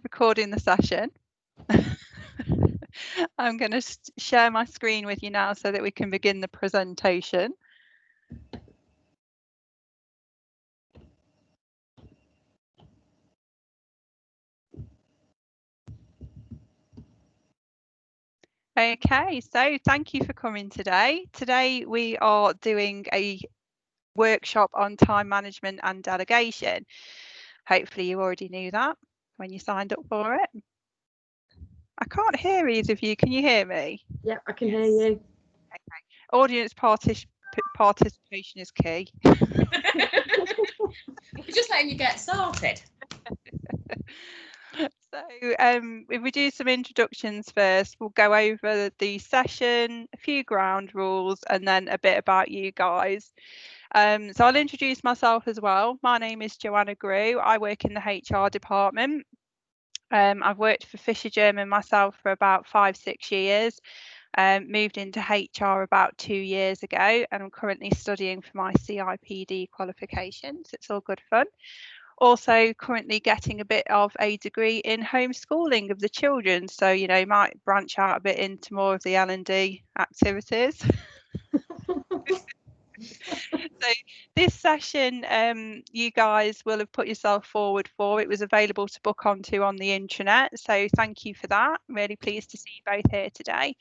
Recording the session. I'm going to share my screen with you now so that we can begin the presentation. Okay, so thank you for coming today. Today we are doing a workshop on time management and delegation. Hopefully you already knew that when you signed up for it. I can't hear either of you. Can you hear me? Yep, I can hear you. Okay. Audience participation is key. We're just letting you get started. So if we do some introductions first, we'll go over the session, a few ground rules, and then a bit about you guys. So I'll introduce myself as well. My name is Joanna Grew. I work in the HR department. I've worked for Fisher German myself for about 5-6 years. Moved into HR about 2 years ago, and I'm currently studying for my CIPD qualifications. It's all good fun. Also currently getting a bit of a degree in homeschooling of the children, so you know, might branch out a bit into more of the L&D activities. So this session you guys will have put yourself forward for. It was available to book onto on the intranet, so thank you for that. I'm really pleased to see you both here today.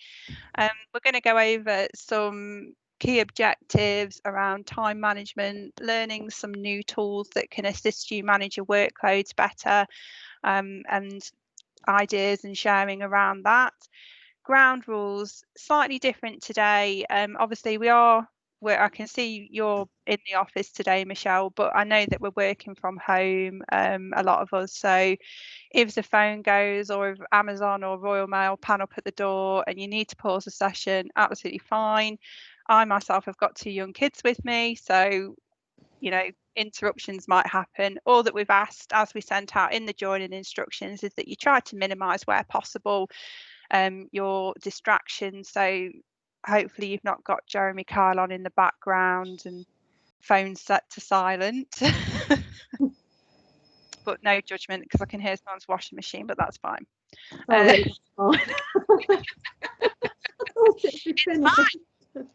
We're going to go over some key objectives around time management, learning some new tools that can assist you manage your workloads better, and ideas and sharing around that. Ground rules, slightly different today. Obviously where I can see you're in the office today, Michelle, but I know that we're working from home, a lot of us. So if the phone goes, or if Amazon or Royal Mail pan up at the door and you need to pause the session, absolutely fine. I myself have got 2 young kids with me, so you know, interruptions might happen. All that we've asked, as we sent out in the joining instructions, is that you try to minimise where possible your distractions. So hopefully you've not got Jeremy Kyle on in the background and phone set to silent. But no judgment, because I can hear someone's washing machine, but that's fine. It's fine.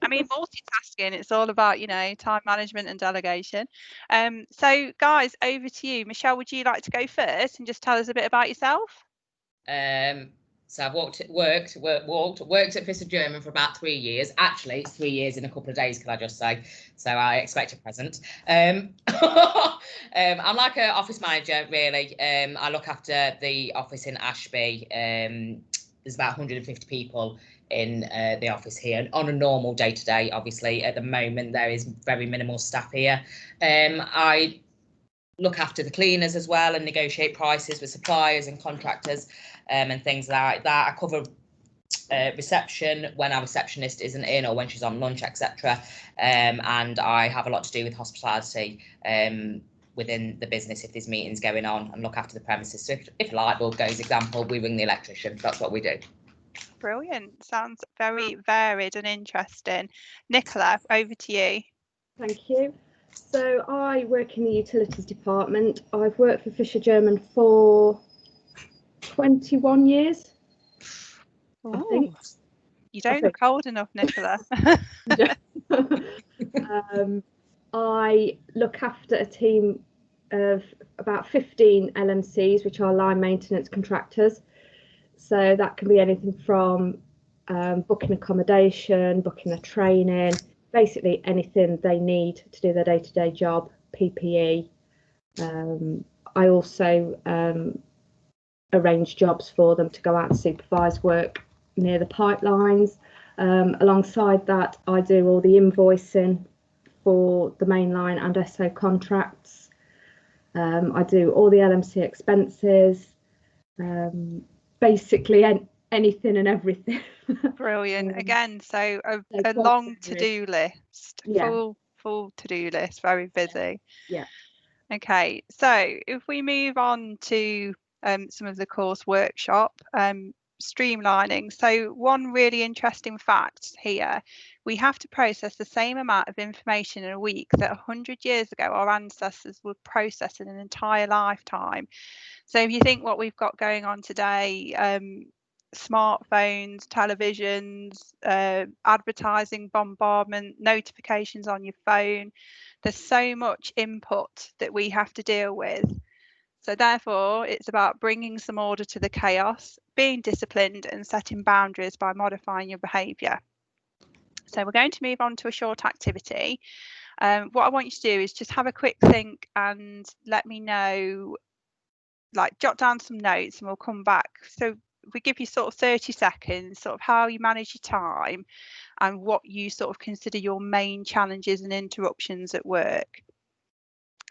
I mean, multitasking, it's all about, you know, time management and delegation. So guys, over to you. Michelle, would you like to go first and just tell us a bit about yourself? So I've worked at Fisher German for about 3 years. Actually, it's 3 years in a couple of days, can I just say? So I expect a present. I'm like an office manager, really. I look after the office in Ashby. There's about 150 people in the office here on a normal day-to-day. Obviously, at the moment, there is very minimal staff here. I look after the cleaners as well and negotiate prices with suppliers and contractors and things like that. I cover reception when our receptionist isn't in or when she's on lunch, etc. And I have a lot to do with hospitality within the business if there's meetings going on, and look after the premises. So if a light bulb goes, example, we ring the electrician. That's what we do. Brilliant. Sounds very varied and interesting. Nicola, over to you. Thank you. So I work in the utilities department. I've worked for Fisher German for 21 years. Ooh, I think. You don't look old enough, Nicola. I look after a team of about 15 LMCs, which are line maintenance contractors. So that can be anything from booking accommodation, booking a training, basically anything they need to do their day-to-day job, PPE. I also arrange jobs for them to go out and supervise work near the pipelines. Alongside that, I do all the invoicing for the mainline and SO contracts. I do all the LMC expenses, basically anything and everything. Brilliant. Again, so a long to-do list. Yeah. Full to-do list, very busy. Yeah. Okay, so if we move on to some of the course workshop, streamlining. So one really interesting fact here, we have to process the same amount of information in a week that 100 years ago our ancestors would process in an entire lifetime. So if you think what we've got going on today, smartphones, televisions, advertising bombardment, notifications on your phone, there's so much input that we have to deal with. So therefore, it's about bringing some order to the chaos, being disciplined and setting boundaries by modifying your behaviour. So we're going to move on to a short activity. What I want you to do is just have a quick think and let me know, like jot down some notes, and we'll come back. So we give you sort of 30 seconds, sort of how you manage your time and what you sort of consider your main challenges and interruptions at work.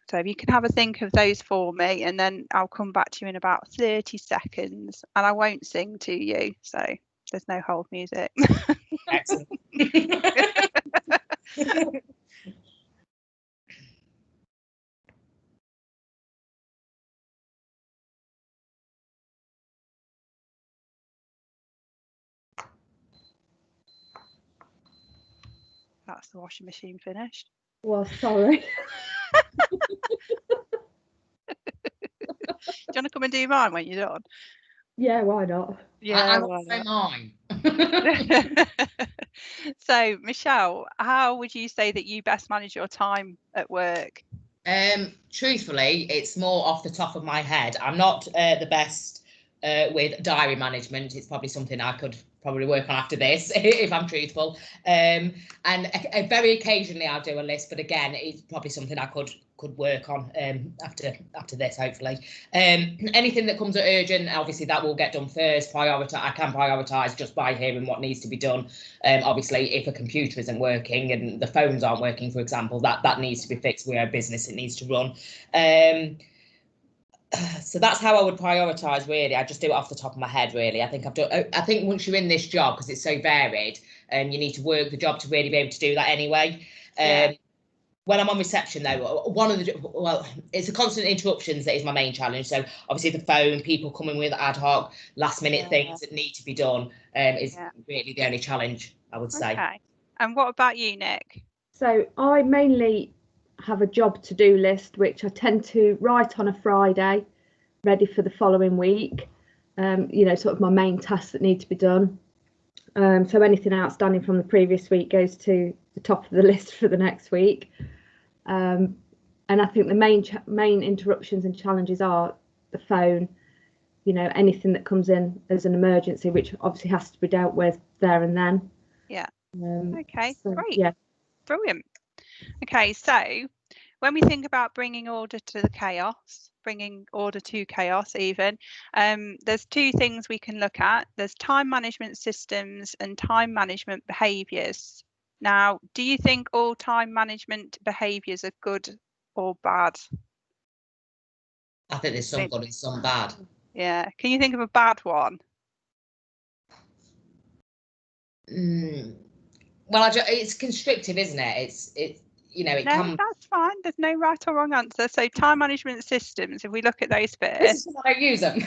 So if you can have a think of those for me, and then I'll come back to you in about 30 seconds, and I won't sing to you, so there's no hold music. Excellent. That's the washing machine finished. Well, sorry. Do you want to come and do mine when you're done? Yeah, why not? Yeah, I why want to say not? mine. So, Michelle, how would you say that you best manage your time at work? Truthfully, it's more off the top of my head. I'm not the best with diary management. It's probably something I could probably work on after this, if I'm truthful. And very occasionally I'll do a list, but again, it's probably something I could work on after this, hopefully. Anything that comes urgent, obviously that will get done first. I can prioritise just by hearing what needs to be done. Obviously, if a computer isn't working and the phones aren't working, for example, that needs to be fixed. We're a business, it needs to run. So that's how I would prioritise, really. I just do it off the top of my head, really. I think once you're in this job, because it's so varied, and you need to work the job to really be able to do that anyway. Yeah. When I'm on reception, though, it's the constant interruptions that is my main challenge. So obviously the phone, people coming with ad hoc, last minute things that need to be done is really the only challenge, I would say. Okay. And what about you, Nick? So I mainly have a job to-do list, which I tend to write on a Friday, ready for the following week. Sort of my main tasks that need to be done. So anything outstanding from the previous week goes to the top of the list for the next week. And I think the main interruptions and challenges are the phone, anything that comes in as an emergency, which obviously has to be dealt with there and then. Yeah. Okay, so, great. Yeah. Brilliant. Okay, so when we think about bringing order to the chaos, bringing order to chaos even, there's two things we can look at. There's time management systems and time management behaviours. Now, do you think all time management behaviours are good or bad? I think there's some good and some bad. Yeah. Can you think of a bad one? Well, it's constrictive, isn't it? It No, can. that's fine. There's no right or wrong answer. So time management systems, if we look at those This first. is why I don't use them.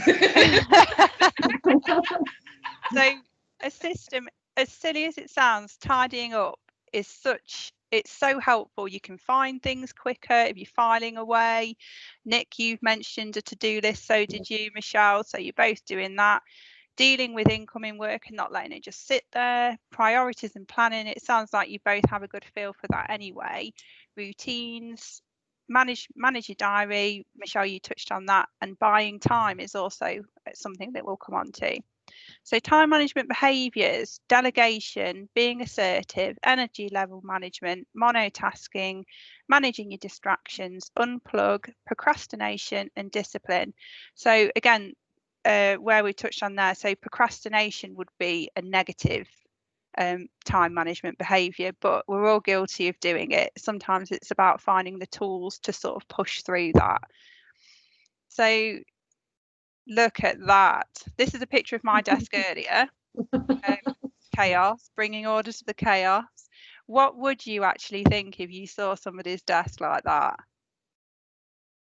So a system, as silly as it sounds, tidying up it's so helpful. You can find things quicker if you're filing away. Nick, you've mentioned a to-do list, so did you, Michelle, so you're both doing that. Dealing with incoming work and not letting it just sit there. Priorities and planning, it sounds like you both have a good feel for that anyway. Routines, manage your diary. Michelle, you touched on that. And buying time is also something that we'll come on to. So time management behaviours, delegation, being assertive, energy level management, monotasking, managing your distractions, unplug, procrastination and discipline. So again, where we touched on there, so procrastination would be a negative time management behaviour, but we're all guilty of doing it. Sometimes it's about finding the tools to sort of push through that. So look at that. This is a picture of my desk earlier. Chaos, bringing order to the chaos. What would you actually think if you saw somebody's desk like that?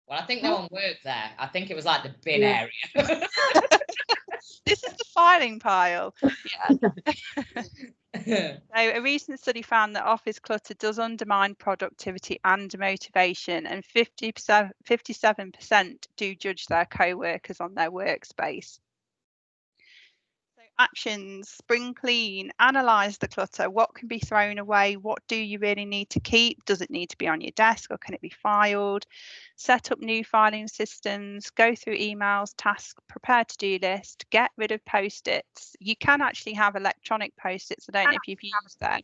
Well, I think no one worked there. I think it was like the bin area. This is the filing pile. Yeah. So a recent study found that office clutter does undermine productivity and motivation, and 57% do judge their co-workers on their workspace. So actions: spring clean, analyse the clutter. What can be thrown away? What do you really need to keep? Does it need to be on your desk or can it be filed? Set up new filing systems, go through emails, tasks, prepare to-do list, get rid of post-its. You can actually have electronic post-its. I don't know if you've used them.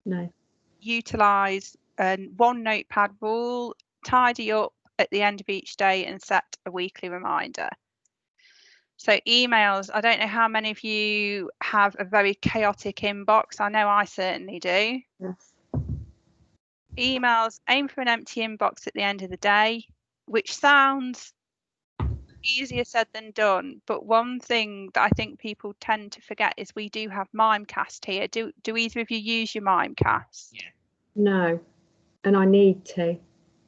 No. Utilise one notepad rule, tidy up at the end of each day and set a weekly reminder. So emails, I don't know how many of you have a very chaotic inbox. I know I certainly do. Yes. Emails, aim for an empty inbox at the end of the day, which sounds easier said than done. But one thing that I think people tend to forget is we do have Mimecast here. Do either of you use your Mimecast? Yeah. No, and I need to,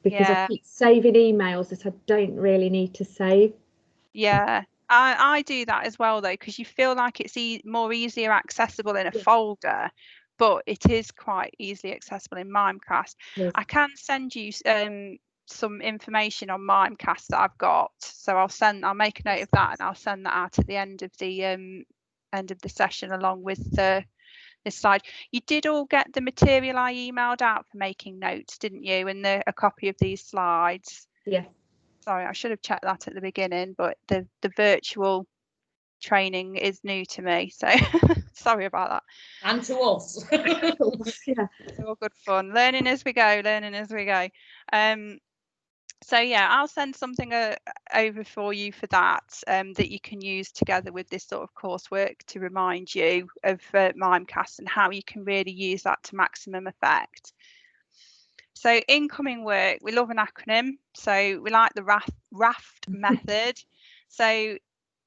because I keep saving emails that I don't really need to save. Yeah, I do that as well though, because you feel like it's more easier accessible in a folder, but it is quite easily accessible in Mimecast. Yes. I can send you some information on Mimecast that I've got, so I'll make a note of that and I'll send that out at the end of the session along with this slide. You did all get the material I emailed out for making notes, didn't you? And a copy of these slides. Yeah. Sorry, I should have checked that at the beginning, but the virtual training is new to me, so sorry about that. And to us. Yeah. It's all good fun. Learning as we go. So yeah, I'll send something over for you for that that you can use together with this sort of coursework to remind you of Mimecast and how you can really use that to maximum effect. So incoming work, we love an acronym. So we like the RAFT method. So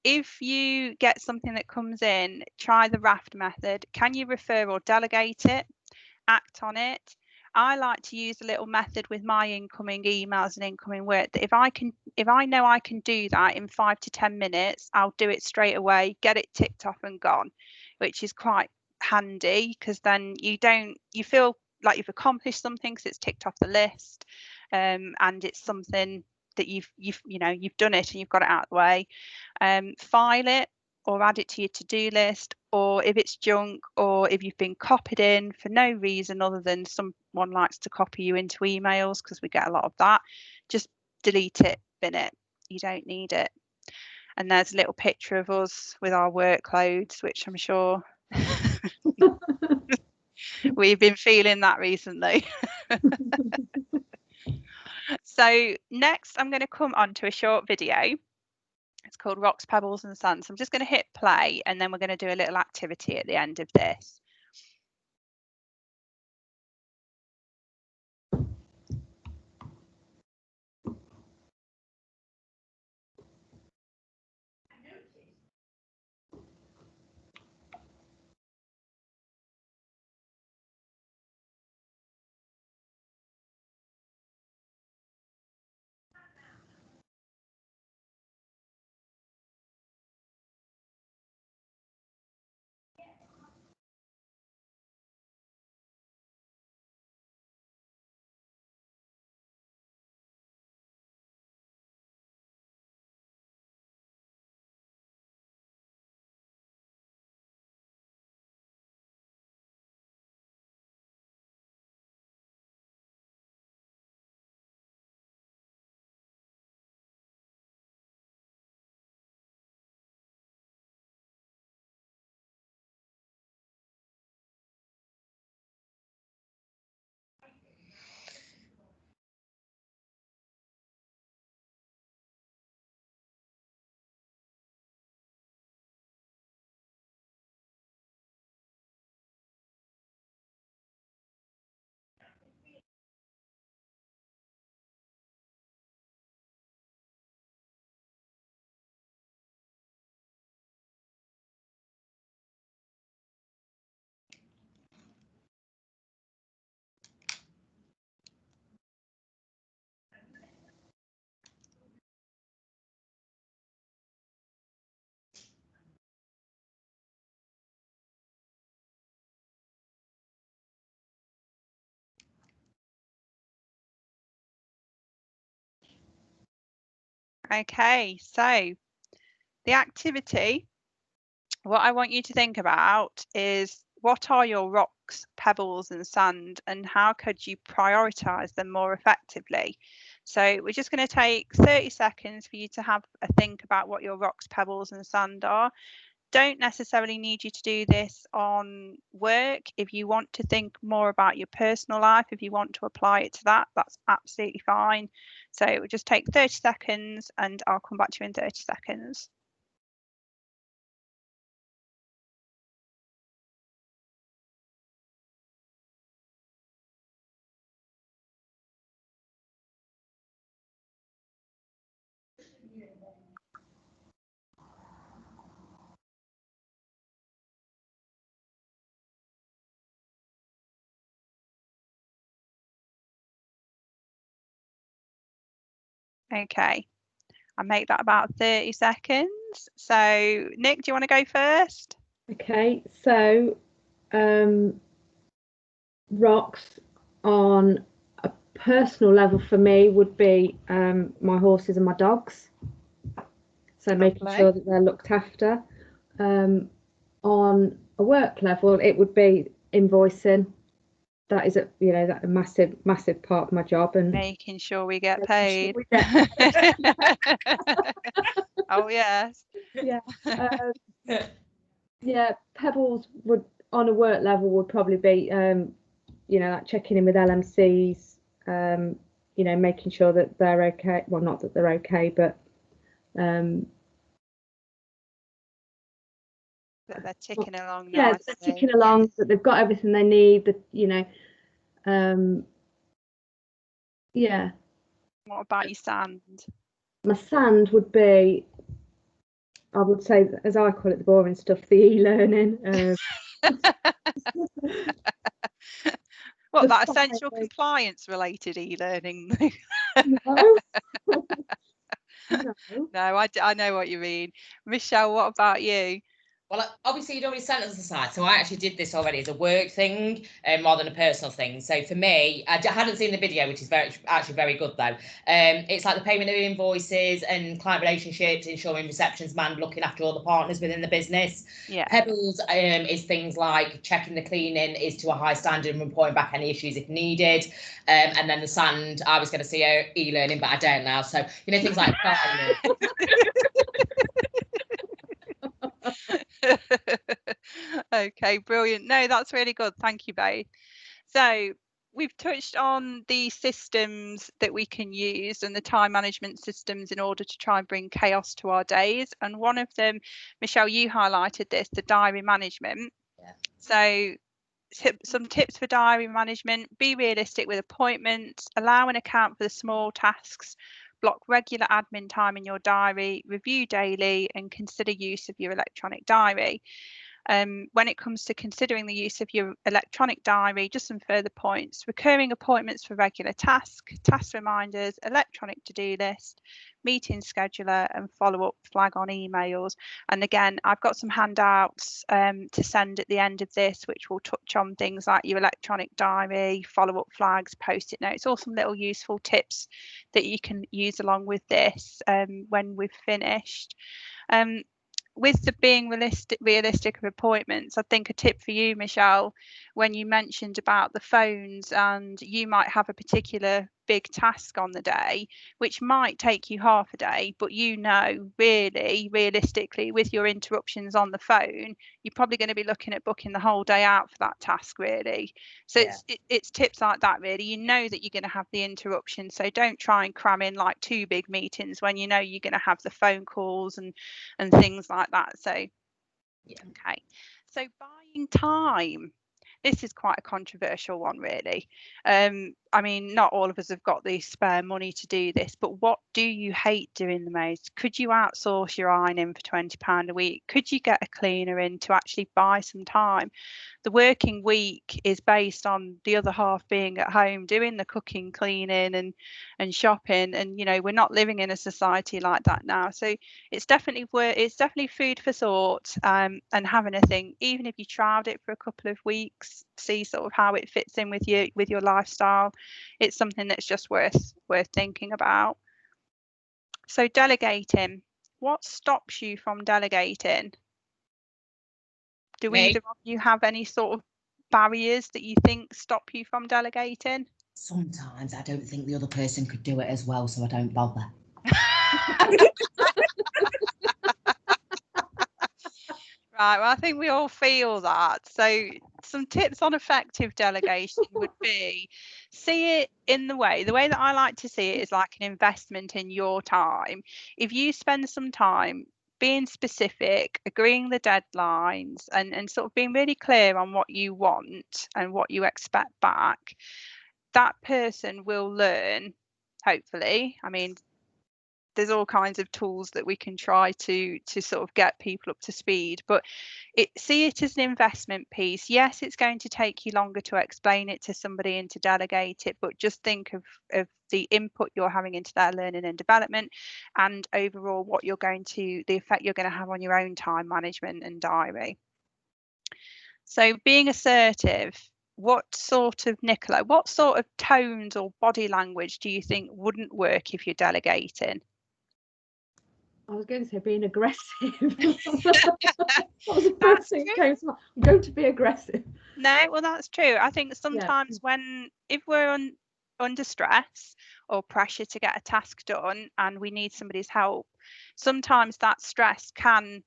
if you get something that comes in, try the RAFT method. Can you refer or delegate it? Act on it. I like to use a little method with my incoming emails and incoming work that if I know I can do that in 5 to 10 minutes, I'll do it straight away, get it ticked off and gone, which is quite handy because then you feel like you've accomplished something because it's ticked off the list, and it's something that you've done it and you've got it out of the way. File it or add it to your to-do list, or if it's junk or if you've been copied in for no reason other than someone likes to copy you into emails, because we get a lot of that, just delete it, bin it. You don't need it. And there's a little picture of us with our workloads, which I'm sure we've been feeling that recently. So next I'm going to come on to a short video. It's called Rocks, Pebbles and Sand. So I'm just going to hit play and then we're going to do a little activity at the end of this. Okay, so the activity, what I want you to think about is, what are your rocks, pebbles and sand, and how could you prioritise them more effectively? So we're just going to take 30 seconds for you to have a think about what your rocks, pebbles and sand are. Don't necessarily need you to do this on work. If you want to think more about your personal life, if you want to apply it to that, that's absolutely fine. So we'll just take 30 seconds and I'll come back to you in 30 seconds. Okay, I'll make that about 30 seconds. So Nick, do you want to go first? Okay, so rocks on a personal level for me would be my horses and my dogs. So making Lovely. sure that they're looked after. On a work level, it would be invoicing. That is a massive part of my job, and making sure we get paid. Oh yes. Yeah. Yeah, pebbles would on a work level would probably be like checking in with LMCs, making sure that they're okay. Well, not that they're okay, but that they're ticking along yeah, nicely. they're ticking along, that they've got everything they need, that yeah. What about your sand? My sand would be, I would say, as I call it, the boring stuff, the e-learning. What, that essential compliance related e-learning? No. No. No, I know what you mean. Michelle, what about you? Well, obviously you'd already sent us the site, so I actually did this already as a work thing rather than a personal thing. So for me, I hadn't seen the video, which is actually very good though. It's like the payment of invoices and client relationships, ensuring reception's manned, looking after all the partners within the business. Yeah. Pebbles is things like checking the cleaning is to a high standard and reporting back any issues if needed. And then the sand, I was going to see e-learning, but I don't now. So, things like that. Okay, brilliant. No, that's really good. Thank you both. So we've touched on the systems that we can use and the time management systems in order to try and bring chaos to our days. And one of them, Michelle, you highlighted this, the diary management. Yeah. So some tips for diary management: be realistic with appointments, allow an account for the small tasks, block regular admin time in your diary, review daily, and consider use of your electronic diary. When it comes to considering the use of your electronic diary, just some further points: recurring appointments for regular tasks, task reminders, electronic to-do list, meeting scheduler, and follow-up flag on emails. And again, I've got some handouts to send at the end of this, which will touch on things like your electronic diary, follow-up flags, post-it notes, all some little useful tips that you can use along with this when we've finished. With the being realistic of appointments, I think a tip for you, Michelle, when you mentioned about the phones, and you might have a particular big task on the day which might take you half a day, but really realistically, with your interruptions on the phone, you're probably going to be looking at booking the whole day out for that task, really. So yeah. It's tips like that, really. You know that you're going to have the interruption, so don't try and cram in like 2 big meetings when you know you're going to have the phone calls and things like that. So yeah. Okay, so buying time, this is quite a controversial one, really. I mean, not all of us have got the spare money to do this, but what do you hate doing the most? Could you outsource your ironing for £20 a week? Could you get a cleaner in to actually buy some time? The working week is based on the other half being at home doing the cooking, cleaning and shopping, and we're not living in a society like that now. So it's definitely food for thought, and having a think, even if you trialed it for a couple of weeks, see sort of how it fits in with your lifestyle. It's something that's just worth thinking about. So delegating, what stops you from delegating? Do Me? either of you have any sort of barriers that you think stop you from delegating? Sometimes I don't think the other person could do it as well, so I don't bother. Right, well, I think we all feel that. So some tips on effective delegation would be, see it in the way that I like to see it is like an investment in your time. If you spend some time being specific, agreeing the deadlines, and sort of being really clear on what you want and what you expect back, that person will learn, hopefully. I mean, there's all kinds of tools that we can try to sort of get people up to speed, but see it as an investment piece. Yes, it's going to take you longer to explain it to somebody and to delegate it, but just think of the input you're having into their learning and development, and overall the effect you're going to have on your own time management and diary. So being assertive, what sort of tones or body language do you think wouldn't work if you're delegating? I was going to say being aggressive. That was the first thing that came to mind. I'm going to be aggressive. No, well, that's true. I think sometimes if we're under stress or pressure to get a task done and we need somebody's help, sometimes that stress can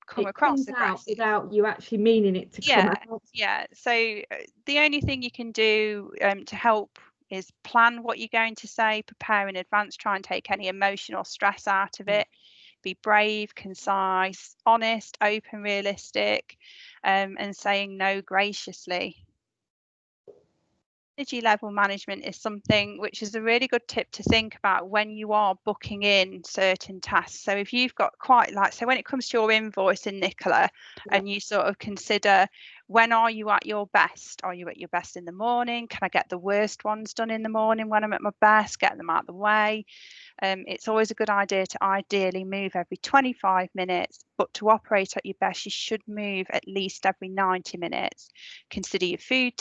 come across aggressive without you actually meaning it to come out. Yeah. So the only thing you can do to help is plan what you're going to say, prepare in advance, try and take any emotional stress out of it. Be brave, concise, honest, open, realistic, and saying no graciously. Energy level management is something which is a really good tip to think about when you are booking in certain tasks. So if you've got so when it comes to your invoicing, Nicola, and you sort of consider, when are you at your best? Are you at your best in the morning? Can I get the worst ones done in the morning when I'm at my best? Get them out of the way. It's always a good idea to ideally move every 25 minutes, but to operate at your best, you should move at least every 90 minutes. Consider your food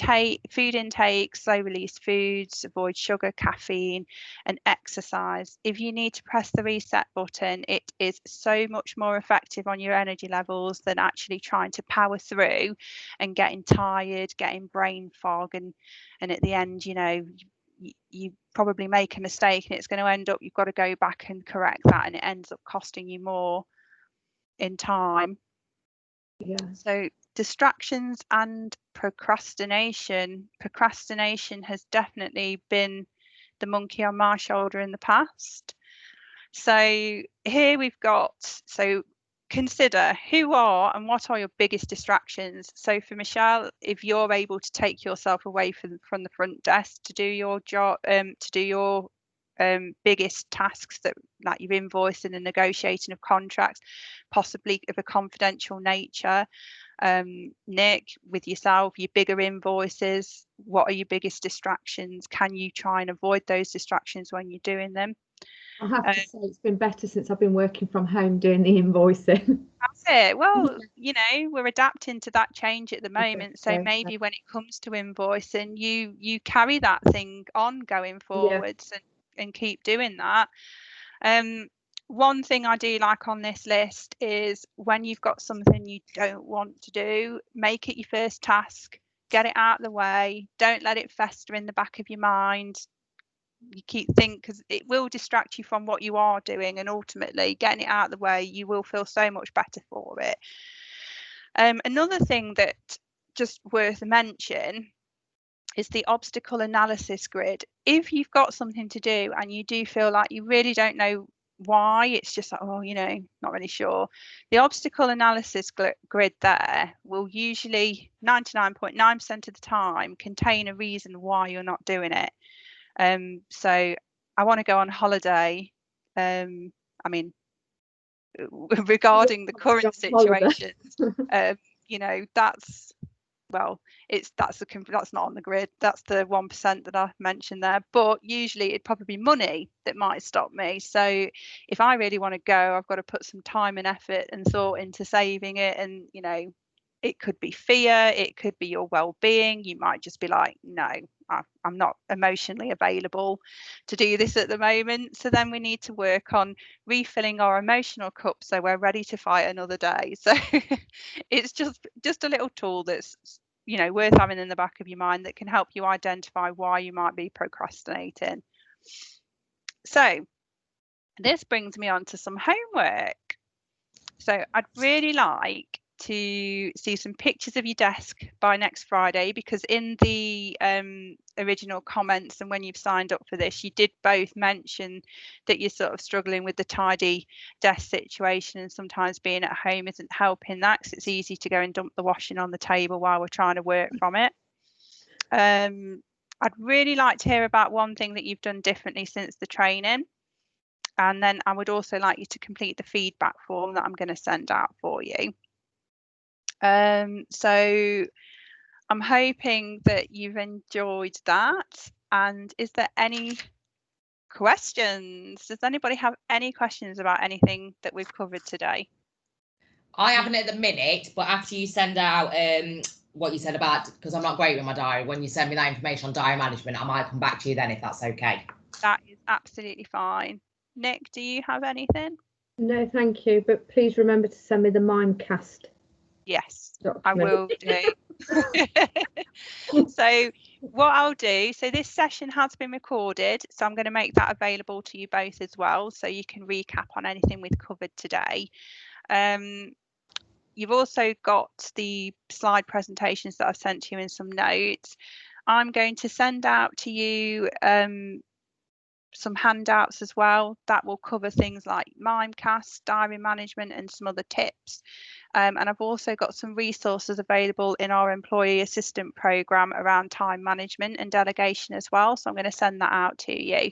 intake, slow release foods, avoid sugar, caffeine, and exercise. If you need to press the reset button, it is so much more effective on your energy levels than actually trying to power through and getting tired, getting brain fog, and at the end, you probably make a mistake and it's going to end up, you've got to go back and correct that, and it ends up costing you more in time. So distractions and procrastination has definitely been the monkey on my shoulder in the past. So here we've got, consider who are and what are your biggest distractions. So for Michelle, if you're able to take yourself away from the front desk to do your job, to do your biggest tasks, that like your invoicing and negotiating of contracts, possibly of a confidential nature. Nick, with yourself, your bigger invoices, what are your biggest distractions? Can you try and avoid those distractions when you're doing them? I have to say it's been better since I've been working from home doing the invoicing. That's it. Well, we're adapting to that change at the moment. So maybe when it comes to invoicing, you carry that thing on going forwards and keep doing that. One thing I do like on this list is when you've got something you don't want to do, make it your first task, get it out of the way. Don't let it fester in the back of your mind. You keep thinking, because it will distract you from what you are doing, and ultimately getting it out of the way, you will feel so much better for it. Another thing that just worth a mention is the obstacle analysis grid. If you've got something to do and you do feel like you really don't know why, it's just like, not really sure, the obstacle analysis grid there will usually 99.9% of the time contain a reason why you're not doing it. So I want to go on holiday. Regarding the current situation, that's not on the grid. That's the 1% that I mentioned there. But usually it'd probably be money that might stop me. So if I really want to go, I've got to put some time and effort and thought into saving it, and It could be fear, it could be your well-being. You might just be like, no, I'm not emotionally available to do this at the moment. So then we need to work on refilling our emotional cup so we're ready to fight another day. So it's just a little tool that's, you know, worth having in the back of your mind that can help you identify why you might be procrastinating. So this brings me on to some homework. So I'd really like to see some pictures of your desk by next Friday, because in the original comments and when you've signed up for this, you did both mention that you're sort of struggling with the tidy desk situation, and sometimes being at home isn't helping that, because it's easy to go and dump the washing on the table while we're trying to work from it. I'd really like to hear about one thing that you've done differently since the training. And then I would also like you to complete the feedback form that I'm going to send out for you. So I'm hoping that you've enjoyed that. And is there any questions? Does anybody have any questions about anything that we've covered today? I haven't at the minute, but after you send out what you said about, because I'm not great with my diary, when you send me that information on diary management, I might come back to you then if that's okay. That is absolutely fine. Nick, do you have anything? No, thank you. But please remember to send me the Mimecast. Yes, document. I will do. So what I'll do, so this session has been recorded, so I'm going to make that available to you both as well, so you can recap on anything we've covered today. You've also got the slide presentations that I've sent to you in some notes. I'm going to send out to you some handouts as well that will cover things like Mimecast, diary management, and some other tips. And I've also got some resources available in our employee assistant program around time management and delegation as well. So I'm going to send that out to you.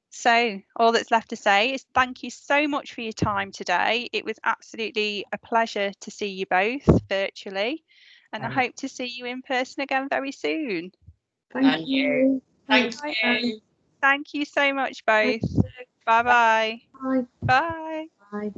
So all that's left to say is thank you so much for your time today. It was absolutely a pleasure to see you both virtually, and I hope to see you in person again very soon. Thank you. Thank you. Thank you so much both. Bye-bye. Bye. Bye. Bye.